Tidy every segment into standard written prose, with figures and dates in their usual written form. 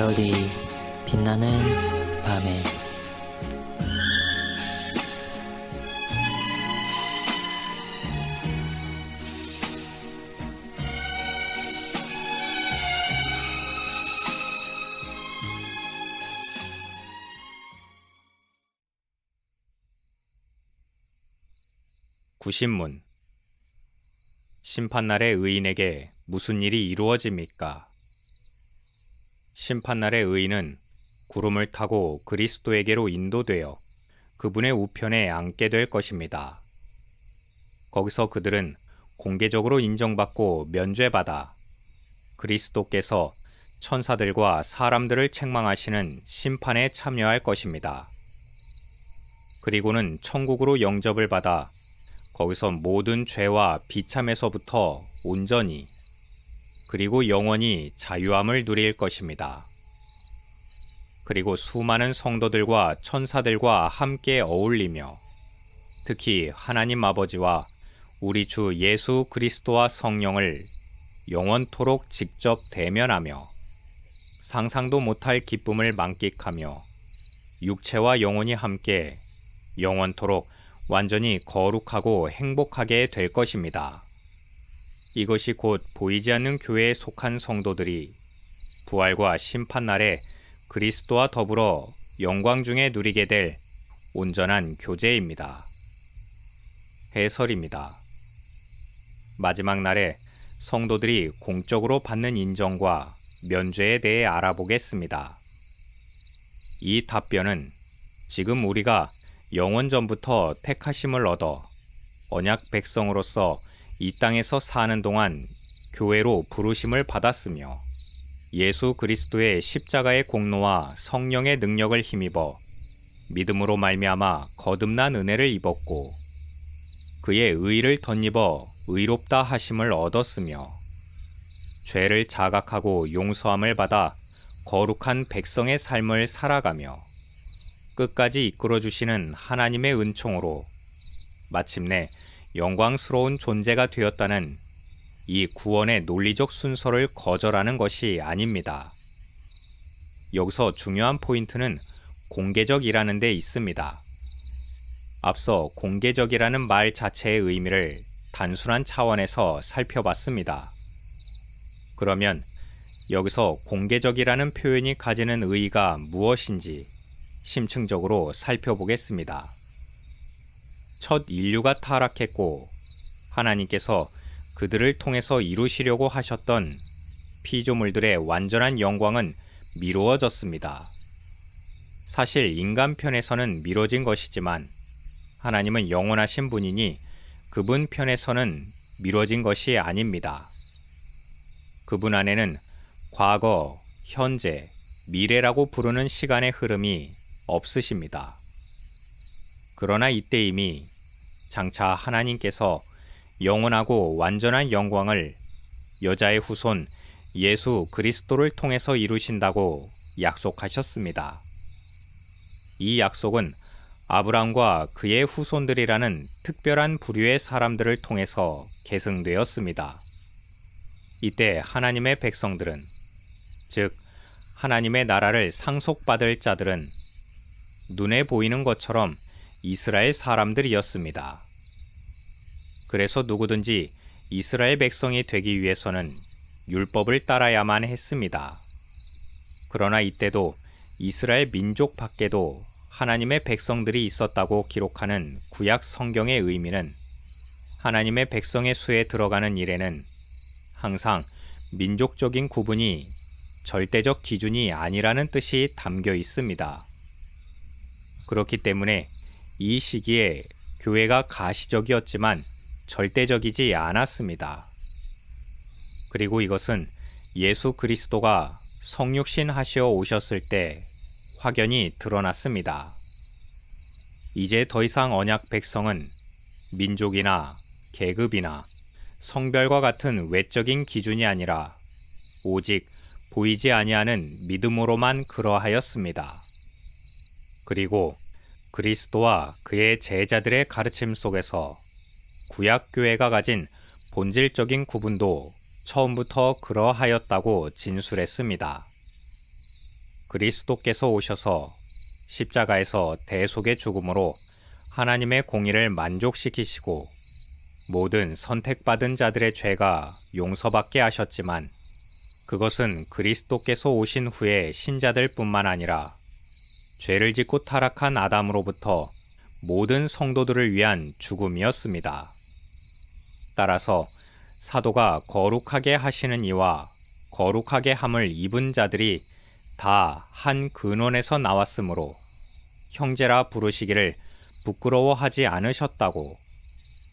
별이 빛나는 밤에 구신문. 심판날에 의인에게 무슨 일이 이루어집니까? 심판날에 의인은 구름을 타고 그리스도에게로 인도되어 그분의 우편에 앉게 될 것입니다. 거기서 그들은 공개적으로 인정받고 면죄받아 그리스도께서 천사들과 사람들을 책망하시는 심판에 참여할 것입니다. 그리고는 천국으로 영접을 받아 거기서 모든 죄와 비참에서부터 온전히 그리고 영원히 자유함을 누릴 것입니다. 그리고 수많은 성도들과 천사들과 함께 어울리며 특히 하나님 아버지와 우리 주 예수 그리스도와 성령을 영원토록 직접 대면하며 상상도 못할 기쁨을 만끽하며 육체와 영혼이 함께 영원토록 완전히 거룩하고 행복하게 될 것입니다. 이것이 곧 보이지 않는 교회에 속한 성도들이 부활과 심판날에 그리스도와 더불어 영광 중에 누리게 될 온전한 교제입니다. 해설입니다. 마지막 날에 성도들이 공적으로 받는 인정과 면죄에 대해 알아보겠습니다. 이 답변은 지금 우리가 영원 전부터 택하심을 얻어 언약 백성으로서 이 땅에서 사는 동안 교회로 부르심을 받았으며 예수 그리스도의 십자가의 공로와 성령의 능력을 힘입어 믿음으로 말미암아 거듭난 은혜를 입었고 그의 의를 덧입어 의롭다 하심을 얻었으며 죄를 자각하고 용서함을 받아 거룩한 백성의 삶을 살아가며 끝까지 이끌어주시는 하나님의 은총으로 마침내 영광스러운 존재가 되었다는 이 구원의 논리적 순서를 거절하는 것이 아닙니다. 여기서 중요한 포인트는 공개적이라는 데 있습니다. 앞서 공개적이라는 말 자체의 의미를 단순한 차원에서 살펴봤습니다. 그러면 여기서 공개적이라는 표현이 가지는 의의가 무엇인지 심층적으로 살펴보겠습니다. 첫 인류가 타락했고 하나님께서 그들을 통해서 이루시려고 하셨던 피조물들의 완전한 영광은 미루어졌습니다. 사실 인간 편에서는 미뤄진 것이지만 하나님은 영원하신 분이니 그분 편에서는 미뤄진 것이 아닙니다. 그분 안에는 과거, 현재, 미래라고 부르는 시간의 흐름이 없으십니다. 그러나 이때 이미 장차 하나님께서 영원하고 완전한 영광을 여자의 후손 예수 그리스도를 통해서 이루신다고 약속하셨습니다. 이 약속은 아브람과 그의 후손들이라는 특별한 부류의 사람들을 통해서 계승되었습니다. 이때 하나님의 백성들은, 즉 하나님의 나라를 상속받을 자들은 눈에 보이는 것처럼 이스라엘 사람들이었습니다. 그래서 누구든지 이스라엘 백성이 되기 위해서는 율법을 따라야만 했습니다. 그러나 이때도 이스라엘 민족 밖에도 하나님의 백성들이 있었다고 기록하는 구약 성경의 의미는 하나님의 백성의 수에 들어가는 일에는 항상 민족적인 구분이 절대적 기준이 아니라는 뜻이 담겨 있습니다. 그렇기 때문에 이 시기에 교회가 가시적이었지만 절대적이지 않았습니다. 그리고 이것은 예수 그리스도가 성육신 하시어 오셨을 때 확연히 드러났습니다. 이제 더 이상 언약 백성은 민족이나 계급이나 성별과 같은 외적인 기준이 아니라 오직 보이지 아니하는 믿음으로만 그러하였습니다. 그리고 그리스도와 그의 제자들의 가르침 속에서 구약교회가 가진 본질적인 구분도 처음부터 그러하였다고 진술했습니다. 그리스도께서 오셔서 십자가에서 대속의 죽음으로 하나님의 공의를 만족시키시고 모든 선택받은 자들의 죄가 용서받게 하셨지만 그것은 그리스도께서 오신 후에 신자들뿐만 아니라 죄를 짓고 타락한 아담으로부터 모든 성도들을 위한 죽음이었습니다. 따라서 사도가 거룩하게 하시는 이와 거룩하게 함을 입은 자들이 다 한 근원에서 나왔으므로 형제라 부르시기를 부끄러워하지 않으셨다고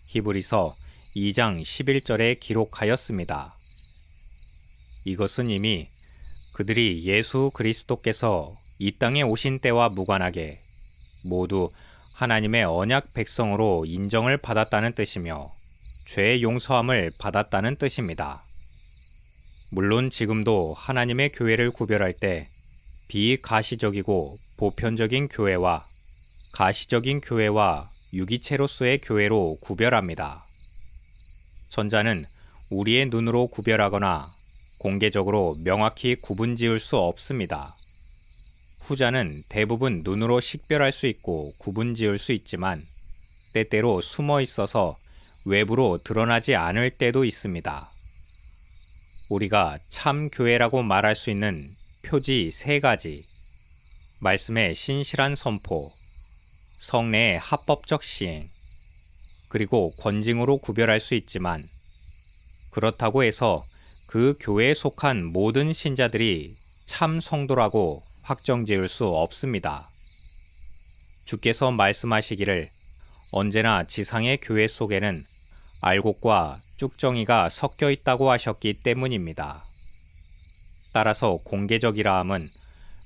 히브리서 2장 11절에 기록하였습니다. 이것은 이미 그들이 예수 그리스도께서 이 땅에 오신 때와 무관하게 모두 하나님의 언약 백성으로 인정을 받았다는 뜻이며 죄의 용서함을 받았다는 뜻입니다. 물론 지금도 하나님의 교회를 구별할 때 비가시적이고 보편적인 교회와 가시적인 교회와 유기체로서의 교회로 구별합니다. 전자는 우리의 눈으로 구별하거나 공개적으로 명확히 구분 지을 수 없습니다. 후자는 대부분 눈으로 식별할 수 있고 구분 지을 수 있지만 때때로 숨어 있어서 외부로 드러나지 않을 때도 있습니다. 우리가 참 교회라고 말할 수 있는 표지 3가지, 말씀의 신실한 선포, 성례의 합법적 시행, 그리고 권징으로 구별할 수 있지만 그렇다고 해서 그 교회에 속한 모든 신자들이 참 성도라고 확정지을 수 없습니다. 주께서 말씀하시기를 언제나 지상의 교회 속에는 알곡과 쭉정이가 섞여 있다고 하셨기 때문입니다. 따라서 공개적이라 함은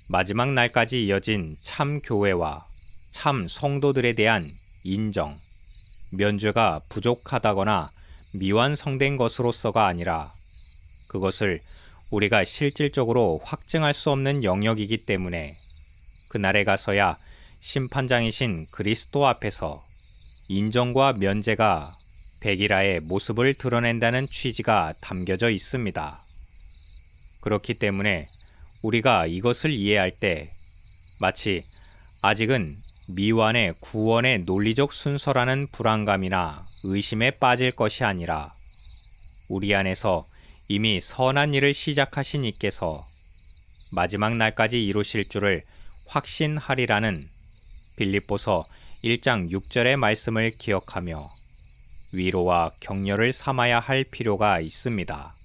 마지막 날까지 이어진 참 교회와 참 성도들에 대한 인정, 면죄가 부족하다거나 미완성된 것으로서가 아니라 그것을 우리가 실질적으로 확증할 수 없는 영역이기 때문에 그날에 가서야 심판장이신 그리스도 앞에서 인정과 면죄가 백일하의 모습을 드러낸다는 취지가 담겨져 있습니다. 그렇기 때문에 우리가 이것을 이해할 때 마치 아직은 미완의 구원의 논리적 순서라는 불안감이나 의심에 빠질 것이 아니라 우리 안에서 이미 선한 일을 시작하신 이께서 마지막 날까지 이루실 줄을 확신하리라는 빌립보서 1장 6절의 말씀을 기억하며 위로와 격려를 삼아야 할 필요가 있습니다.